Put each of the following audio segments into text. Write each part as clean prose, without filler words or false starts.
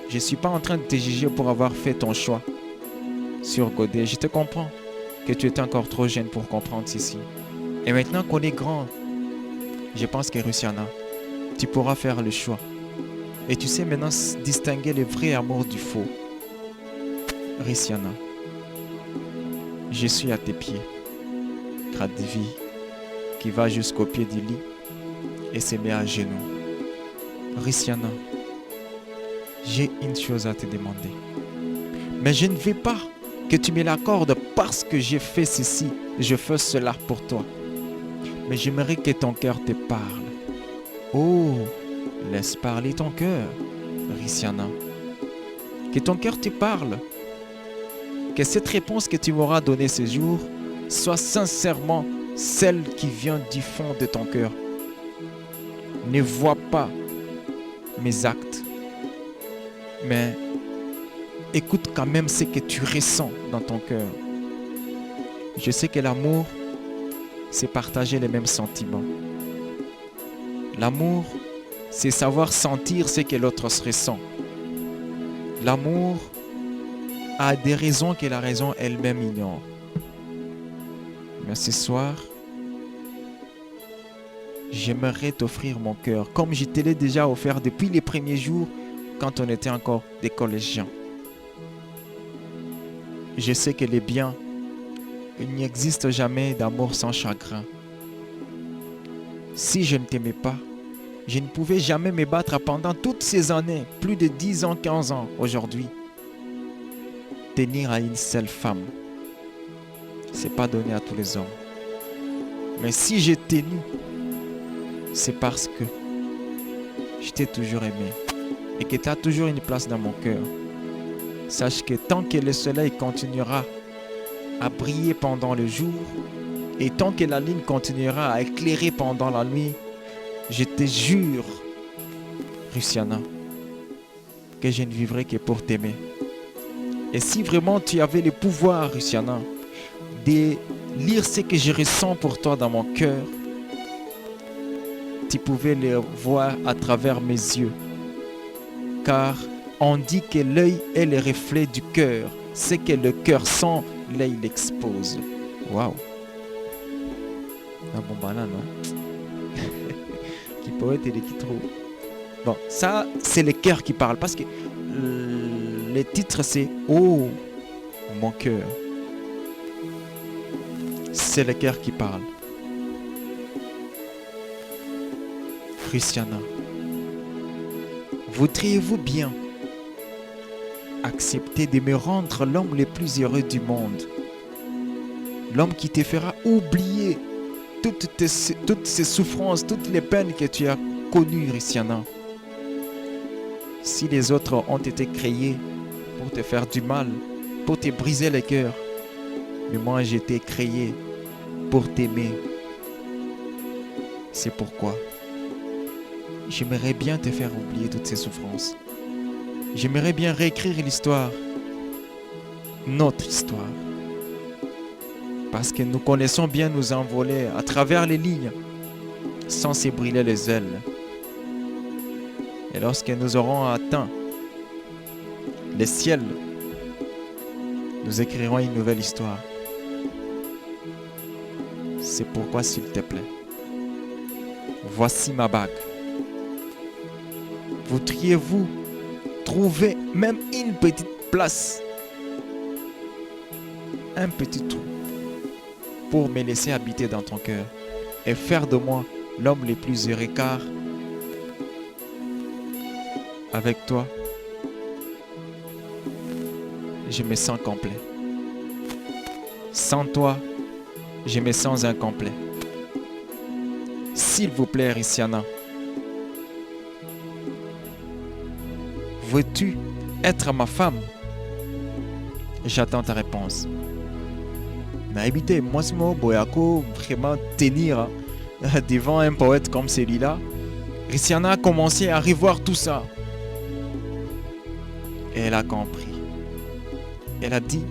Je ne suis pas en train de te juger pour avoir fait ton choix sur Godet. Je te comprends que tu étais encore trop jeune pour comprendre ceci. Et maintenant qu'on est grand, je pense que Rusiana, tu pourras faire le choix. Et tu sais maintenant distinguer le vrai amour du faux. Rusiana, je suis à tes pieds. Kradivi, qui va jusqu'au pied du lit et se met à genoux. Rusiana, j'ai une chose à te demander. Mais je ne veux pas que tu me l'accordes parce que j'ai fait ceci, je fais cela pour toi. Mais j'aimerais que ton cœur te parle. Oh, laisse parler ton cœur, Rusiana. Que ton cœur te parle. Que cette réponse que tu m'auras donnée ce jour soit sincèrement celle qui vient du fond de ton cœur. Ne vois pas mes actes, mais écoute quand même ce que tu ressens dans ton cœur. Je sais que l'amour, c'est partager les mêmes sentiments. L'amour, c'est savoir sentir ce que l'autre ressent. L'amour a des raisons que la raison elle-même ignore. Mais ce soir, j'aimerais t'offrir mon cœur, comme je te l'ai déjà offert depuis les premiers jours quand on était encore des collégiens. Je sais que les biens, il n'existe jamais d'amour sans chagrin. Si je ne t'aimais pas, je ne pouvais jamais me battre pendant toutes ces années, plus de 10 ans, 15 ans aujourd'hui. Tenir à une seule femme, c'est pas donné à tous les hommes. Mais si j'ai tenu, c'est parce que je t'ai toujours aimé et que tu as toujours une place dans mon cœur. Sache que tant que le soleil continuera à briller pendant le jour et tant que la lune continuera à éclairer pendant la nuit, je te jure, Rusiana, que je ne vivrai que pour t'aimer. Et si vraiment tu avais le pouvoir, Rusiana, de lire ce que je ressens pour toi dans mon cœur, tu pouvais le voir à travers mes yeux. Car on dit que l'œil est le reflet du cœur. Ce que le cœur sent, l'œil l'expose. Waouh! Un bon banane, hein? Qui peut être qui trouve. Bon, ça, c'est le cœur qui parle. Parce que le titre, c'est Oh, mon cœur. C'est le cœur qui parle. Rusiana, voudriez-vous bien accepter de me rendre l'homme le plus heureux du monde? L'homme qui te fera oublier toutes ces souffrances, toutes les peines que tu as connues, Rusiana. Si les autres ont été créés pour te faire du mal, pour te briser le cœur, mais moi j'ai été créé pour t'aimer. C'est pourquoi j'aimerais bien te faire oublier toutes ces souffrances. J'aimerais bien réécrire l'histoire, notre histoire. Parce que nous connaissons bien nous envoler à travers les lignes sans se brûler les ailes. Et lorsque nous aurons atteint le ciel, nous écrirons une nouvelle histoire. C'est pourquoi, s'il te plaît, voici ma bague. Voudriez-vous trouver même une petite place, un petit trou, pour me laisser habiter dans ton cœur et faire de moi l'homme le plus heureux, car avec toi, je me sens complet. Sans toi, je me sens incomplet. S'il vous plaît, Rusiana, veux-tu être ma femme? J'attends ta réponse. Mais habitez, moi, c'est moi, Boyako, vraiment tenir devant un poète comme celui-là. Rusiana a commencé à revoir tout ça. Et elle a compris. Elle a dit,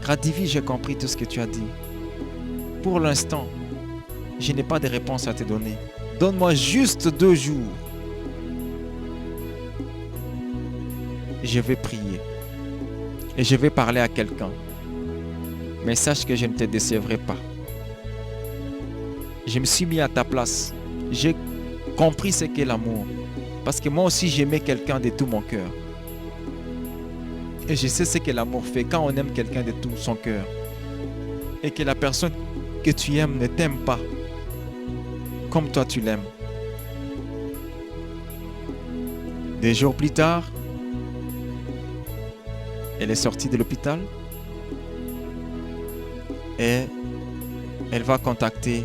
Kradivi, j'ai compris tout ce que tu as dit. Pour l'instant, je n'ai pas de réponse à te donner. Donne-moi juste 2 jours. je vais prier et je vais parler à quelqu'un. Mais sache que je ne te décevrai pas. Je me suis mis à ta place. J'ai compris ce qu'est l'amour. Parce que moi aussi, j'aimais quelqu'un de tout mon cœur. Et je sais ce que l'amour fait quand on aime quelqu'un de tout son cœur. Et que la personne que tu aimes ne t'aime pas comme toi tu l'aimes. 2 jours plus tard, elle est sortie de l'hôpital et elle va contacter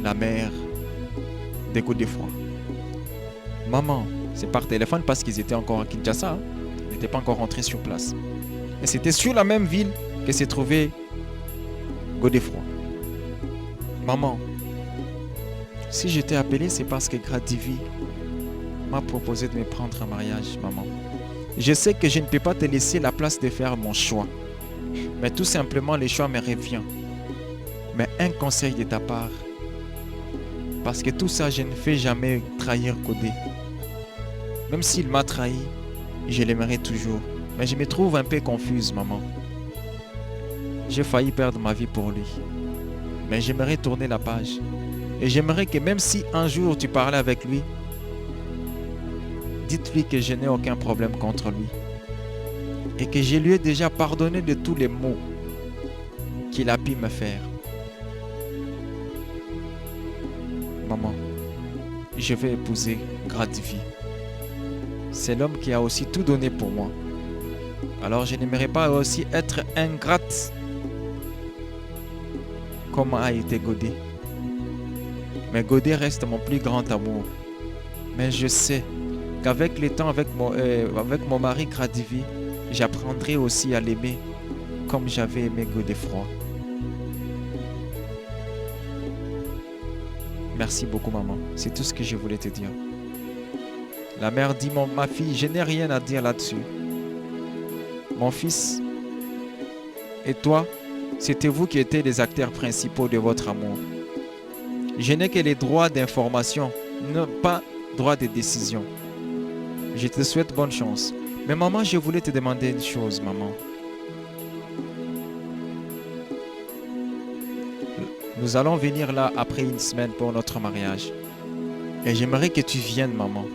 la mère de Godefroy. Maman, c'est par téléphone parce qu'ils étaient encore à Kinshasa. Ils n'étaient pas encore rentrés sur place. Et c'était sur la même ville que s'est trouvé Godefroy. Maman, si je t'ai appelé, c'est parce que Gradivi m'a proposé de me prendre en mariage, maman. Je sais que je ne peux pas te laisser la place de faire mon choix. Mais tout simplement, le choix me revient. Mais un conseil de ta part. Parce que tout ça, je ne fais jamais trahir Godé. Même s'il m'a trahi, je l'aimerai toujours. Mais je me trouve un peu confuse, maman. J'ai failli perdre ma vie pour lui. Mais j'aimerais tourner la page. Et j'aimerais que même si un jour tu parlais avec lui, dites-lui que je n'ai aucun problème contre lui. Et que je lui ai déjà pardonné de tous les maux qu'il a pu me faire. Maman, je vais épouser Gradivi. C'est l'homme qui a aussi tout donné pour moi. Alors je n'aimerais pas aussi être ingrate comme a été Godé. Mais Godé reste mon plus grand amour. Mais je sais qu'avec le temps, avec mon mari Gradivi, j'apprendrai aussi à l'aimer comme j'avais aimé Godefroy. Merci beaucoup, maman. C'est tout ce que je voulais te dire. La mère dit, ma fille, je n'ai rien à dire là-dessus. Mon fils et toi, c'était vous qui étiez les acteurs principaux de votre amour. Je n'ai que les droits d'information, non pas droit de décision. Je te souhaite bonne chance. Mais maman, je voulais te demander une chose, maman. Nous allons venir là après une semaine pour notre mariage. Et j'aimerais que tu viennes, maman.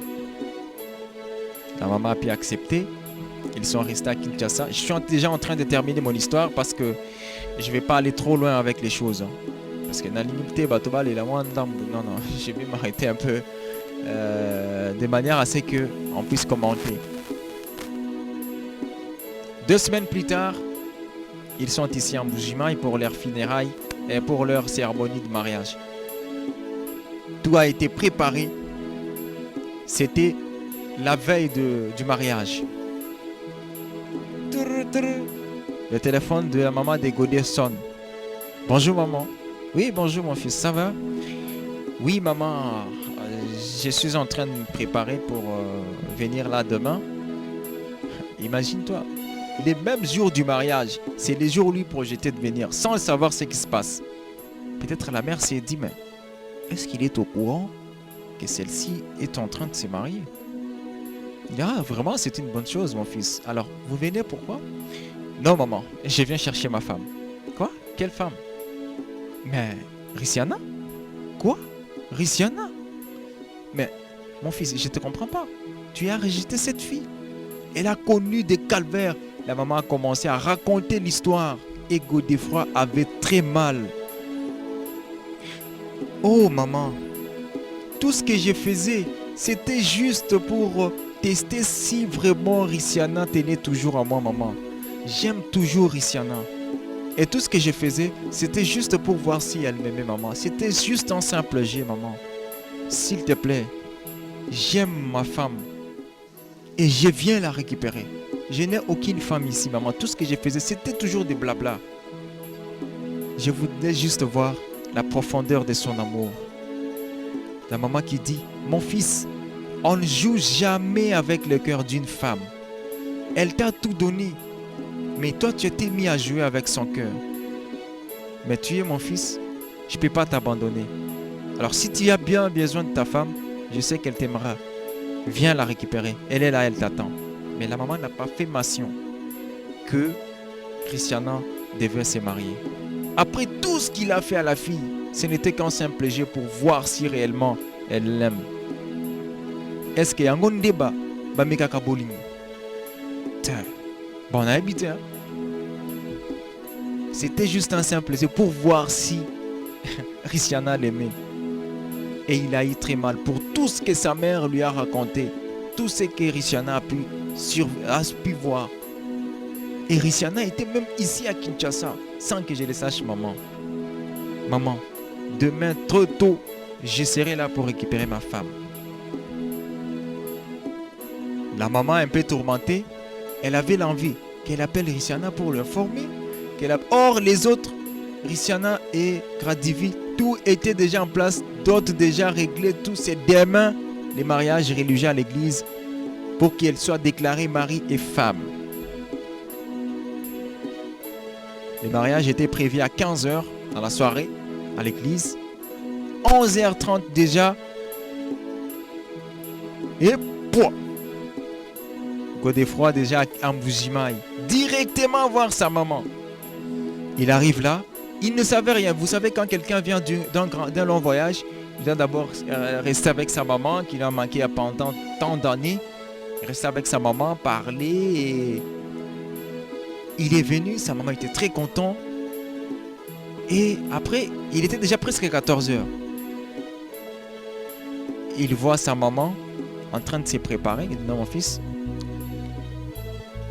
La maman a pu accepter. Ils sont restés à Kinshasa. Je suis déjà en train de terminer mon histoire parce que je ne vais pas aller trop loin avec les choses. Parce que dans l'immunité, non, je vais m'arrêter un peu de manière à ce qu'on puisse commenter. 2 semaines plus tard, ils sont ici en Bujimaï pour leurs funérailles et pour leur cérémonie de mariage. Tout a été préparé. C'était la veille du mariage. Le téléphone de la maman de Godé sonne. Bonjour maman. Oui, bonjour mon fils, ça va? Oui maman, je suis en train de me préparer pour venir là demain. Imagine-toi, les mêmes jours du mariage, c'est les jours où lui projetait de venir, sans savoir ce qui se passe. Peut-être la mère s'est dit, mais est-ce qu'il est au courant que celle-ci est en train de se marier? Ah, vraiment, c'est une bonne chose, mon fils. Alors, vous venez pourquoi? Non, maman, je viens chercher ma femme. Quoi? Quelle femme? Mais, Rissiana? Quoi? Rissiana? Mais, mon fils, je ne te comprends pas. Tu as rejeté cette fille. Elle a connu des calvaires. La maman a commencé à raconter l'histoire. Et Godefroy avait très mal. Oh, maman, tout ce que je faisais, c'était juste pour tester si vraiment Rissiana tenait toujours à moi, maman. J'aime toujours Rissiana. Et tout ce que je faisais, c'était juste pour voir si elle m'aimait, maman. C'était juste un simple jet, maman. S'il te plaît, j'aime ma femme. Et je viens la récupérer. Je n'ai aucune femme ici, maman. Tout ce que je faisais, c'était toujours des blabla. Je voulais juste voir la profondeur de son amour. La maman qui dit, mon fils, on ne joue jamais avec le cœur d'une femme. Elle t'a tout donné. Mais toi, tu t'es mis à jouer avec son cœur. Mais tu es mon fils, je ne peux pas t'abandonner. Alors si tu as bien besoin de ta femme, je sais qu'elle t'aimera. Viens la récupérer. Elle est là, elle t'attend. Mais la maman n'a pas fait mention que Christiana devait se marier. Après tout ce qu'il a fait à la fille, ce n'était qu'un simple jeu pour voir si réellement elle l'aime. Est-ce qu'il y a un débat? Bon, on a habité. Hein? C'était juste un simple jeu pour voir si Christiana l'aimait. Et il a eu très mal pour tout ce que sa mère lui a raconté. Tout ce que Christiana a pu voir. Et Christiana était même ici à Kinshasa, sans que je le sache, maman. Maman, demain, trop tôt, je serai là pour récupérer ma femme. La maman, un peu tourmentée, elle avait l'envie qu'elle appelle Christiana pour l'informer. Or, les autres, Christiana et Gradivi, tout était déjà en place, d'autres déjà réglés, tous ces demain, les mariages religieux à l'église, pour qu'elle soit déclarée mari et femme. Le mariage était prévu à 15h dans la soirée à l'église. 11h30 déjà. Et pouah, Godefroy déjà en Bougimaï. Directement voir sa maman. Il arrive là. Il ne savait rien. Vous savez, quand quelqu'un vient d'un long voyage, il doit d'abord rester avec sa maman, qu'il a manqué pendant tant d'années. Rester avec sa maman, parler. Et il est venu, sa maman était très contente. Et après, il était déjà presque 14h. Il voit sa maman en train de se préparer. Il dit, non, mon fils,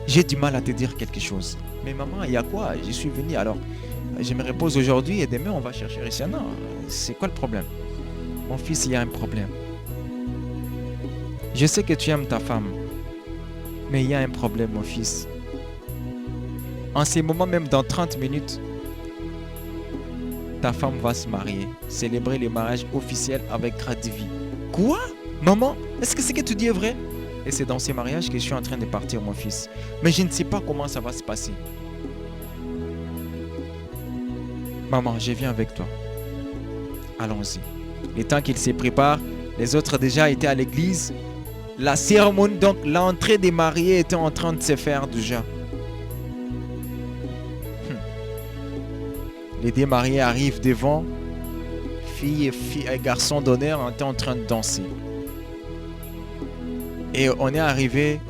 j'ai du mal à te dire quelque chose. Mais maman, il y a quoi? Je suis venu, alors je me repose aujourd'hui et demain on va chercher Christiana. C'est quoi le problème? Mon fils, il y a un problème. Je sais que tu aimes ta femme, mais il y a un problème, mon fils. En ces moments, même dans 30 minutes, ta femme va se marier, célébrer le mariage officiel avec Gradivi. Quoi? Maman, est-ce que ce que tu dis est vrai? Et c'est dans ces mariages que je suis en train de partir, mon fils. Mais je ne sais pas comment ça va se passer. Maman, je viens avec toi. Allons-y. Le temps qu'il se prépare, les autres déjà étaient à l'église. La cérémonie, donc l'entrée des mariés était en train de se faire déjà. Les deux mariés arrivent devant. Fille et garçon d'honneur étaient en train de danser. Et on est arrivé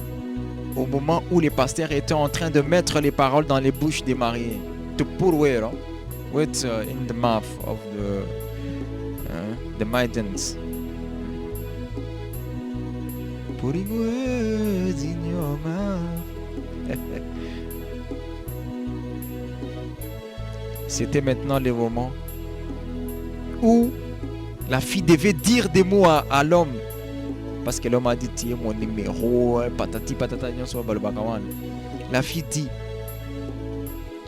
au moment où les pasteurs étaient en train de mettre les paroles dans les bouches des mariés. To put where, with in the mouth of the maidens. Putting words in your mouth. C'était maintenant le moment où la fille devait dire des mots à l'homme. Parce que l'homme a dit, tiens mon numéro, patati patata. La fille dit,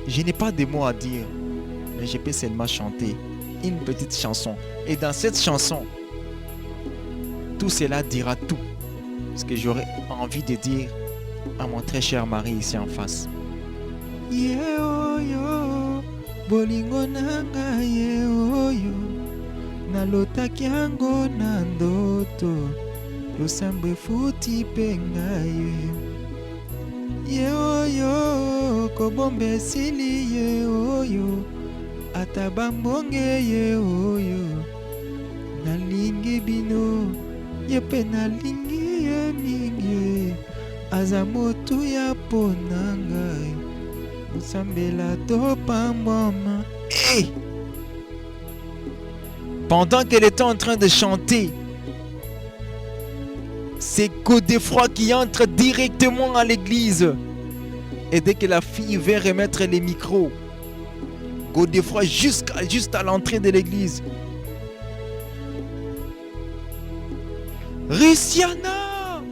je n'ai pas de mots à dire, mais je peux seulement chanter une petite chanson. Et dans cette chanson, tout cela dira tout ce que j'aurais envie de dire à mon très cher mari ici en face. Yeoyo, bolingo nanga yeoyo, nalotaki yango na ndoto, losambo efuti pe ngai. Yeoyo, kobomba esili yeoyo, ata bambonge yeoyo, nalingi bino, ye pe nalingi ye mingi, aza motu ya po na ngai, mosambela to pambwama. Hey! Pendant qu'elle était en train de chanter, c'est Godefroy qui entre directement à l'église. Et dès que la fille veut remettre les micros, Godefroy juste à l'entrée de l'église. Christiana!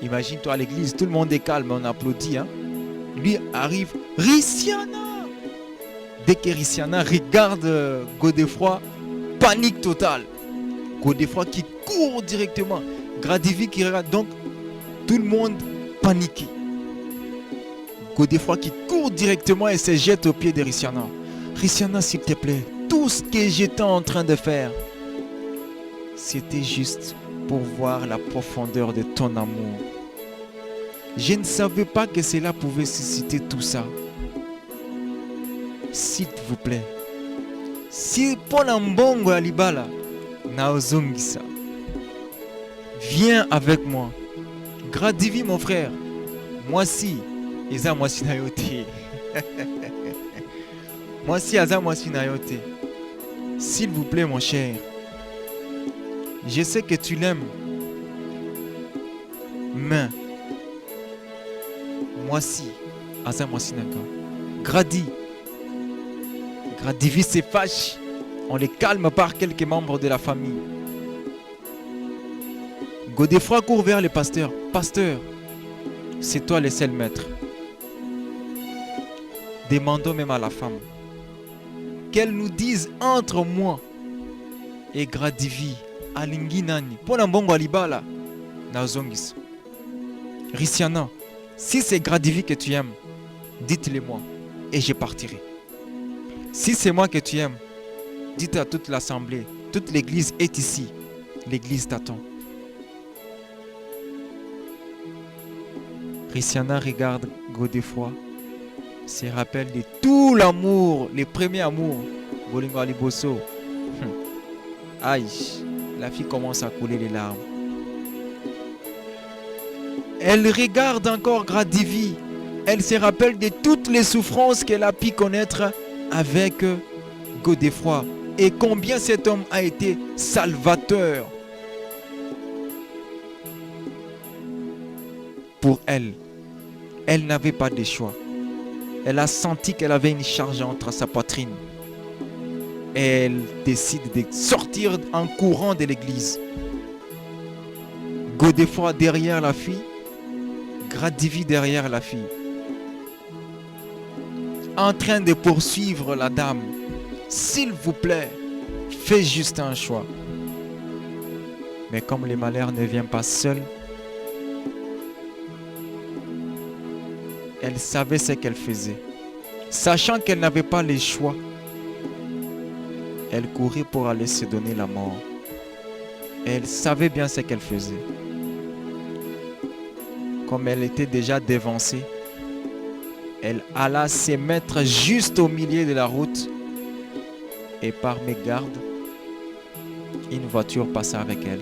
Imagine-toi à l'église, tout le monde est calme, on applaudit. Hein? Lui arrive, Christiana! Dès que Christiana regarde Godefroy, panique totale. Godefroy qui court directement. Gradivi qui regarde, donc tout le monde paniqué. Godefroy qui court directement et se jette aux pieds de Christiana. Christiana, s'il te plaît, tout ce que j'étais en train de faire, c'était juste pour voir la profondeur de ton amour. Je ne savais pas que cela pouvait susciter tout ça. S'il vous plaît, si pona mbongo ya libala naozongisa, viens avec moi. Gradivi mon frère, moi si eza mwasi na yo te. Moi si aza mwasi na yo te. S'il vous plaît mon cher, je sais que tu l'aimes, mais moi si aza mwasi na nga. Gradivi se fâche, on les calme par quelques membres de la famille. Godefroy court vers le pasteur. Pasteur, c'est toi le seul maître. Demandons même à la femme qu'elle nous dise entre moi et Gradivi, alingi nani, pona mbongo alibala, na zongis. Rissiana, si c'est Gradivi que tu aimes, dites-le moi et je partirai. Si c'est moi que tu aimes, dites à toute l'assemblée, toute l'église est ici. L'église t'attend. Rissiana regarde Godefroy, se rappelle de tout l'amour, les premiers amours. Bolingo Aliboso. Aïe, la fille commence à couler les larmes. Elle regarde encore Gradivi. Elle se rappelle de toutes les souffrances qu'elle a pu connaître avec Godefroy. Et combien cet homme a été salvateur pour elle. Elle n'avait pas de choix. Elle a senti qu'elle avait une charge entre sa poitrine. Elle décide de sortir en courant de l'église. Godefroy derrière la fille, Gradivi derrière la fille, en train de poursuivre la dame. S'il vous plaît, fais juste un choix. Mais comme le malheur ne vient pas seul, elle savait ce qu'elle faisait. Sachant qu'elle n'avait pas le choix, elle courait pour aller se donner la mort. Et elle savait bien ce qu'elle faisait. Comme elle était déjà dévancée, elle alla se mettre juste au milieu de la route et par mégarde, une voiture passa avec elle.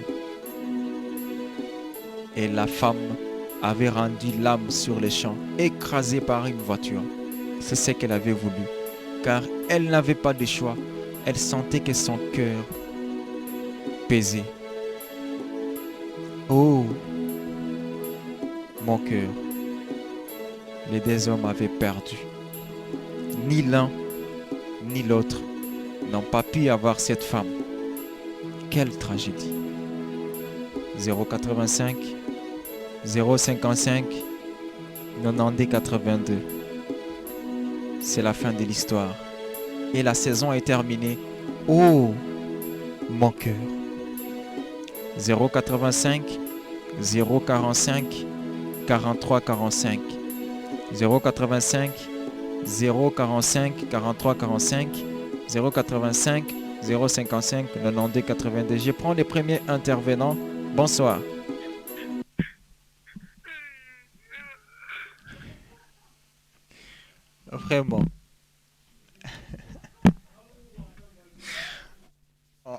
Et la femme avait rendu l'âme sur les champs, écrasée par une voiture. C'est ce qu'elle avait voulu, car elle n'avait pas de choix. Elle sentait que son cœur pesait. Oh, mon cœur, les deux hommes avaient perdu. Ni l'un, ni l'autre n'ont pas pu avoir cette femme. Quelle tragédie. 085 055 90 82. C'est la fin de l'histoire. Et la saison est terminée. Oh, mon cœur. 085 045 43 45. 085 045 43 45. 085 055 92 82. Je prends les premiers intervenants. Bonsoir. Vraiment. Oh.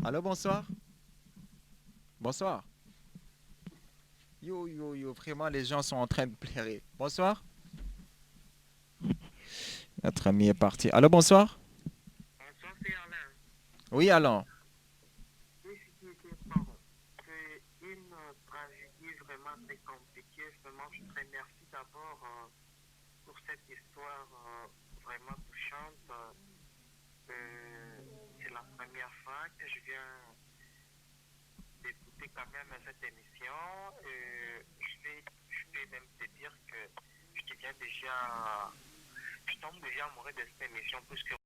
Allô, bonsoir. Bonsoir. Yo, yo, yo, vraiment, les gens sont en train de pleurer. Bonsoir. Notre ami est parti. Allô, bonsoir. Bonsoir, c'est Alain. Oui, Alain. Pardon. C'est une tragédie vraiment très compliquée. Vraiment, je te remercie d'abord pour cette histoire vraiment touchante. C'est la première fois que je viens d'écouter quand même cette émission. Je peux même te dire que je tombe déjà amoureux de cette émission, puisque